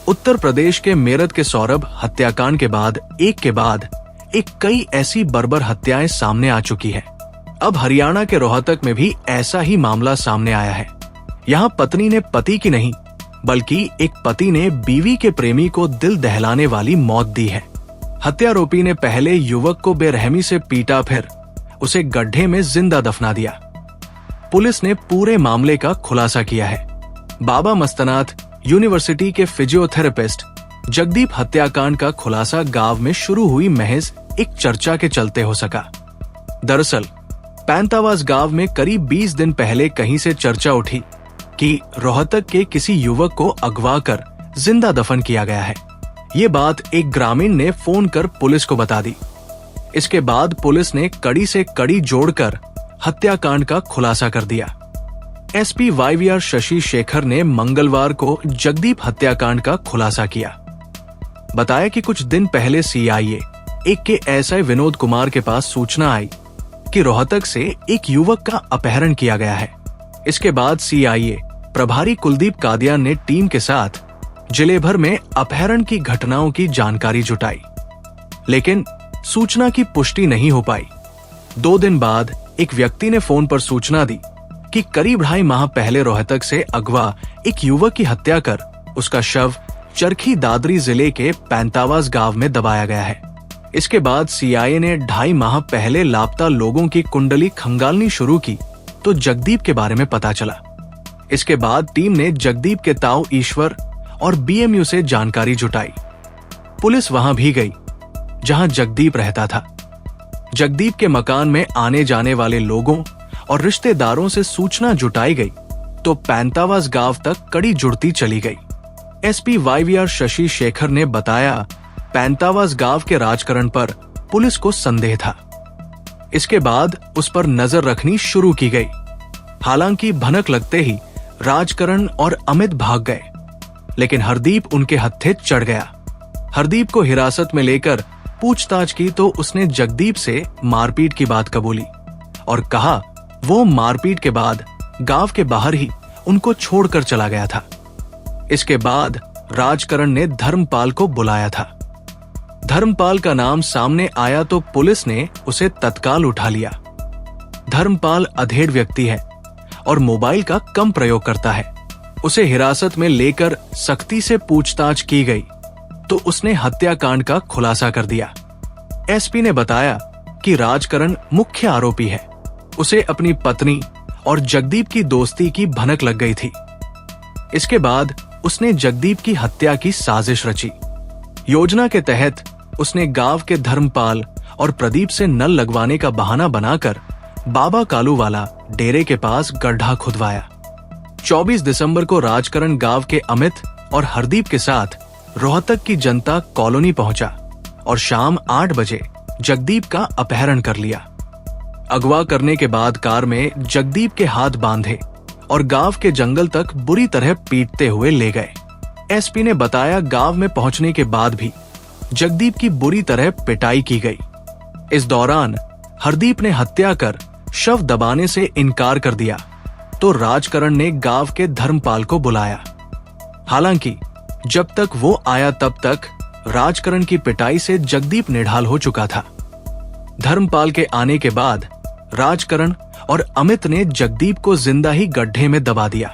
उत्तर प्रदेश के मेरठ के सौरभ हत्याकांड के बाद एक कई ऐसी बर्बर हत्याएं सामने आ चुकी है। अब हरियाणा के रोहतक में भी ऐसा ही मामला सामने आया है। यहाँ पत्नी ने पति की नहीं बल्कि एक पति ने बीवी के प्रेमी को दिल दहलाने वाली मौत दी है। हत्यारोपी ने पहले युवक को बेरहमी से पीटा, फिर उसे गड्ढे में जिंदा दफना दिया। पुलिस ने पूरे मामले का खुलासा किया है। बाबा मस्तनाथ यूनिवर्सिटी के फिजियोथेरेपिस्ट जगदीप हत्याकांड का खुलासा गांव में शुरू हुई महज एक चर्चा के चलते हो सका। दरअसल पैंतावास गांव में करीब 20 दिन पहले कहीं से चर्चा उठी कि रोहतक के किसी युवक को अगवा कर जिंदा दफन किया गया है। ये बात एक ग्रामीण ने फोन कर पुलिस को बता दी। इसके बाद पुलिस ने कड़ी से कड़ी जोड़कर हत्याकांड का खुलासा कर दिया। एसपी वाईवीआर शशि शेखर ने मंगलवार को जगदीप हत्याकांड का खुलासा किया। बताया कि कुछ दिन पहले सीआईए एक के एसआई विनोद कुमार के पास सूचना आई कि रोहतक से एक युवक का अपहरण किया गया है। इसके बाद सीआईए प्रभारी कुलदीप कादियान ने टीम के साथ जिले भर में अपहरण की घटनाओं की जानकारी जुटाई, लेकिन सूचना की पुष्टि नहीं हो पाई। 2 दिन बाद एक व्यक्ति ने फोन पर सूचना दी कि करीब 2.5 माह पहले रोहतक से अगवा एक युवक की हत्या कर उसका शव चरखी दादरी जिले के पैंतावास गांव में दबाया गया है। इसके बाद सीआईए ने 2.5 माह पहले लापता लोगों की कुंडली खंगालनी शुरू की तो जगदीप के बारे में पता चला। इसके बाद टीम ने जगदीप के ताऊ ईश्वर और बीएमयू से जानकारी जुटाई। पुलिस वहां भी गई जहां जगदीप रहता था। जगदीप के मकान में आने जाने वाले लोगों और रिश्तेदारों से सूचना जुटाई गई तो पैंतावास गांव तक कड़ी जुड़ती चली गई। एसपी वाईवीआर शशि शेखर ने बताया, पैंतावास गांव के राजकरण पर पुलिस को संदेह था। इसके बाद उस पर नजर रखनी शुरू की गई। हालांकि भनक लगते ही राजकरण और अमित भाग गए, लेकिन हरदीप उनके हत्थे चढ़ गया। हरदीप को हिरासत में लेकर पूछताछ की तो उसने जगदीप से मारपीट की बात कबूली और कहा वो मारपीट के बाद गांव के बाहर ही उनको छोड़कर चला गया था। इसके बाद राजकरण ने धर्मपाल को बुलाया था। धर्मपाल का नाम सामने आया तो पुलिस ने उसे तत्काल उठा लिया। धर्मपाल अधेड़ व्यक्ति है और मोबाइल का कम प्रयोग करता है। उसे हिरासत में लेकर सख्ती से पूछताछ की गई तो उसने हत्याकांड का खुलासा कर दिया। एसपी ने बताया कि राजकरण मुख्य आरोपी है। उसे अपनी पत्नी और जगदीप की दोस्ती की भनक लग गई थी। इसके बाद उसने जगदीप की हत्या की साजिश रची। योजना के तहत उसने गांव के धर्मपाल और प्रदीप से नल लगवाने का बहाना बनाकर बाबा कालूवाला डेरे के पास गड्ढा खुदवाया। 24 दिसंबर को राजकरण गांव के अमित और हरदीप के साथ रोहतक की जनता कॉलोनी पहुंचा और शाम 8 बजे जगदीप का अपहरण कर लिया। अगवा करने के बाद कार में जगदीप के हाथ बांधे और गांव के जंगल तक बुरी तरह पीटते हुए ले गए। एसपी ने बताया, गांव में पहुंचने के बाद भी जगदीप की बुरी तरह पिटाई की गई। इस दौरान हरदीप ने हत्या कर शव दबाने से इनकार कर दिया तो राजकरण ने गांव के धर्मपाल को बुलाया। हालांकि जब तक वो आया तब तक राजकरण की पिटाई से जगदीप निढाल हो चुका था। धर्मपाल के आने के बाद राजकरण और अमित ने जगदीप को जिंदा ही गड्ढे में दबा दिया।